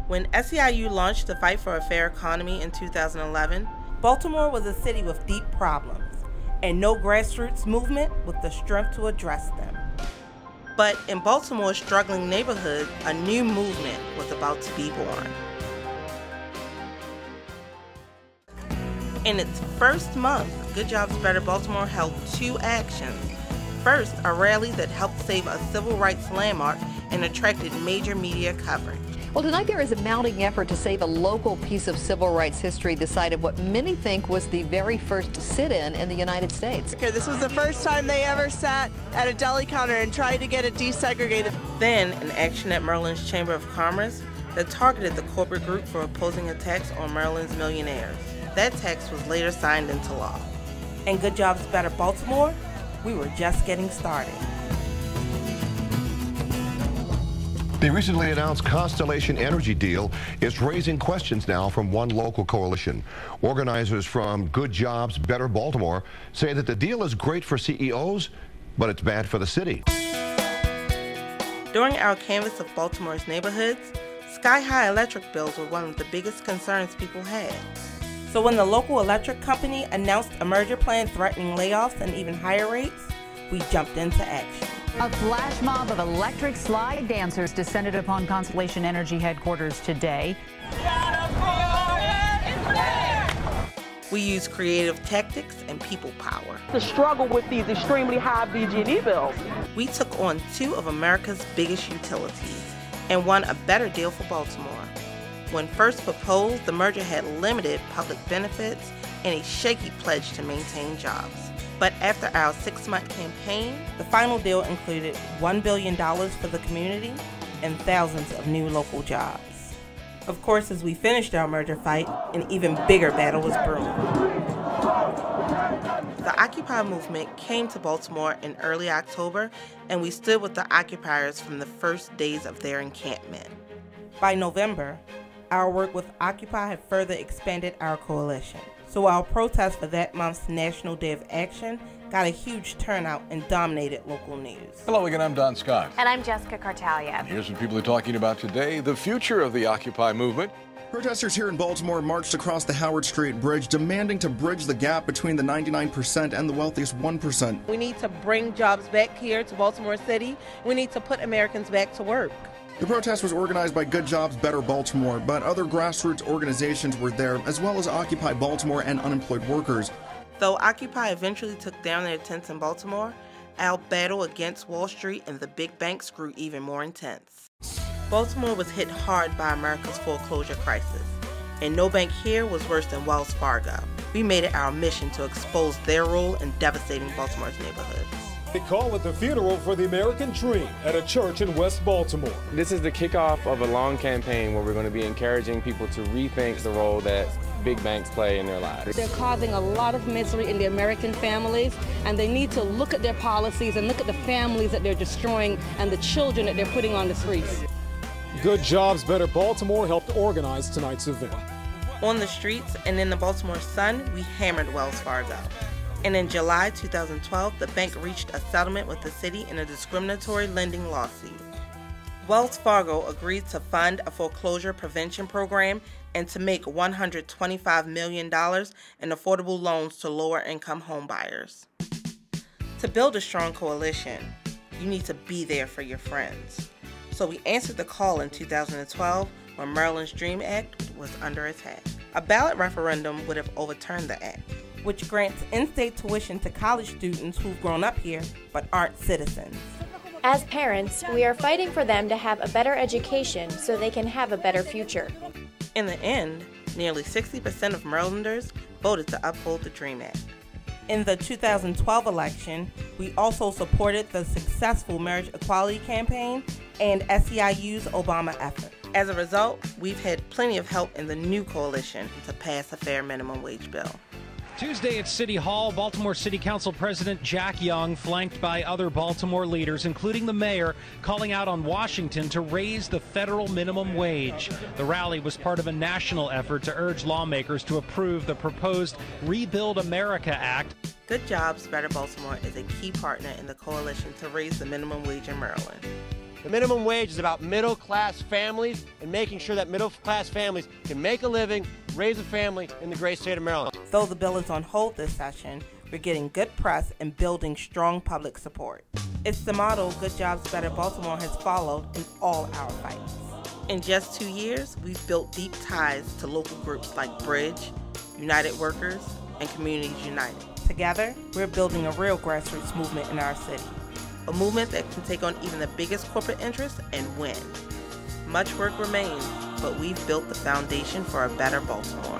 When SEIU launched the fight for a fair economy in 2011, Baltimore was a city with deep problems and no grassroots movement with the strength to address them. But in Baltimore's struggling neighborhood, a new movement was about to be born. In its first month, Good Jobs Better Baltimore held 2 actions. First, a rally that helped save a civil rights landmark and attracted major media coverage. Well, tonight there is a mounting effort to save a local piece of civil rights history the site of what many think was the very first sit-in the United States. This was the first time they ever sat at a deli counter and tried to get it desegregated. Then, an action at Maryland's Chamber of Commerce that targeted the corporate group for opposing a tax on Maryland's millionaires. That tax was later signed into law. And Good Jobs Better Baltimore, we were just getting started. The recently announced Constellation Energy deal is raising questions now from one local coalition. Organizers from Good Jobs Better Baltimore say that the deal is great for CEOs, but it's bad for the city. During our canvass of Baltimore's neighborhoods, sky-high electric bills were one of the biggest concerns people had. So when the local electric company announced a merger plan threatening layoffs and even higher rates, we jumped into action. A flash mob of electric slide dancers descended upon Constellation Energy headquarters today. We used creative tactics and people power. The struggle with these extremely high BG&E bills. We took on 2 of America's biggest utilities and won a better deal for Baltimore. When first proposed, the merger had limited public benefits and a shaky pledge to maintain jobs. But after our 6-month campaign, the final deal included $1 billion for the community and thousands of new local jobs. Of course, as we finished our merger fight, an even bigger battle was brewing. The Occupy movement came to Baltimore in early October, and we stood with the occupiers from the first days of their encampment. By November, our work with Occupy had further expanded our coalition. So our protest for that month's National Day of Action got a huge turnout and dominated local news. Hello again, I'm Don Scott. And I'm Jessica Cartalia. And here's what people are talking about today, the future of the Occupy movement. Protesters here in Baltimore marched across the Howard Street Bridge, demanding to bridge the gap between the 99% and the wealthiest 1%. We need to bring jobs back here to Baltimore City. We need to put Americans back to work. The protest was organized by Good Jobs Better Baltimore, but other grassroots organizations were there, as well as Occupy Baltimore and unemployed workers. Though Occupy eventually took down their tents in Baltimore, our battle against Wall Street and the big banks grew even more intense. Baltimore was hit hard by America's foreclosure crisis, and no bank here was worse than Wells Fargo. We made it our mission to expose their role in devastating Baltimore's neighborhoods. They call it the funeral for the American dream at a church in West Baltimore. This is the kickoff of a long campaign where we're going to be encouraging people to rethink the role that big banks play in their lives. They're causing a lot of misery in the American families, and they need to look at their policies and look at the families that they're destroying and the children that they're putting on the streets. Good Jobs Better Baltimore helped organize tonight's event. On the streets and in the Baltimore Sun, we hammered Wells Fargo. And in July 2012, the bank reached a settlement with the city in a discriminatory lending lawsuit. Wells Fargo agreed to fund a foreclosure prevention program and to make $125 million in affordable loans to lower-income homebuyers. To build a strong coalition, you need to be there for your friends. So we answered the call in 2012 when Maryland's DREAM Act was under attack. A ballot referendum would have overturned the act, which grants in-state tuition to college students who've grown up here but aren't citizens. As parents, we are fighting for them to have a better education so they can have a better future. In the end, nearly 60% of Marylanders voted to uphold the DREAM Act. In the 2012 election, we also supported the successful marriage equality campaign and SEIU's Obama effort. As a result, we've had plenty of help in the new coalition to pass a fair minimum wage bill. Tuesday at City Hall, Baltimore City Council President Jack Young, flanked by other Baltimore leaders, including the mayor, calling out on Washington to raise the federal minimum wage. The rally was part of a national effort to urge lawmakers to approve the proposed Rebuild America Act. Good Jobs Better Baltimore is a key partner in the coalition to raise the minimum wage in Maryland. The minimum wage is about middle-class families and making sure that middle-class families can make a living, raise a family in the great state of Maryland. Though the bill is on hold this session, we're getting good press and building strong public support. It's the model Good Jobs Better Baltimore has followed in all our fights. In just 2 years, we've built deep ties to local groups like Bridge, United Workers, and Communities United. Together, we're building a real grassroots movement in our city. A movement that can take on even the biggest corporate interests and win. Much work remains, but we've built the foundation for a better Baltimore.